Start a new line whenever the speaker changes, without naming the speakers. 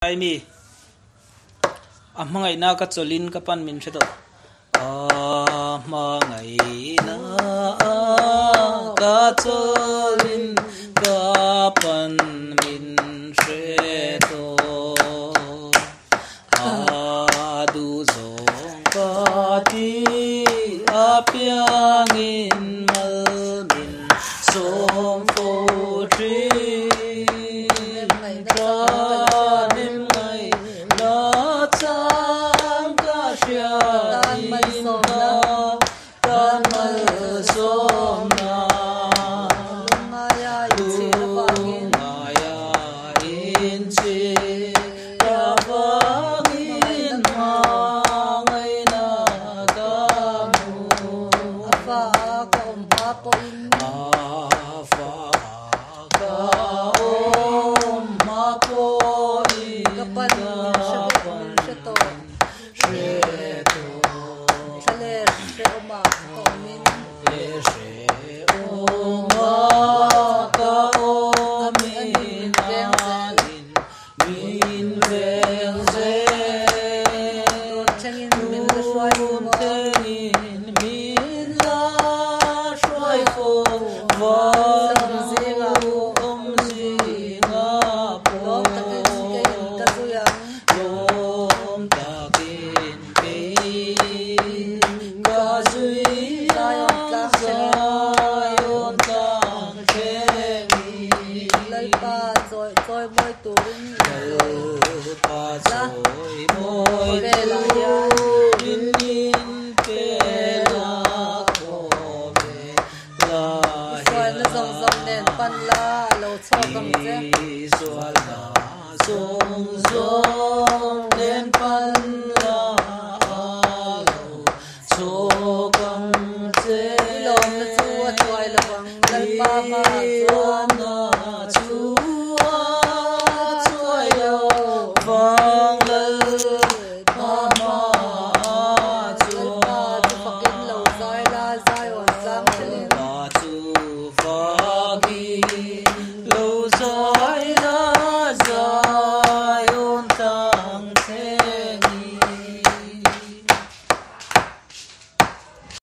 ai mi amangai na ka cholin ka pan min thedo amangai na ka cholin ka pan min thedo adu zong ka ti apiangin mal min som fo tri so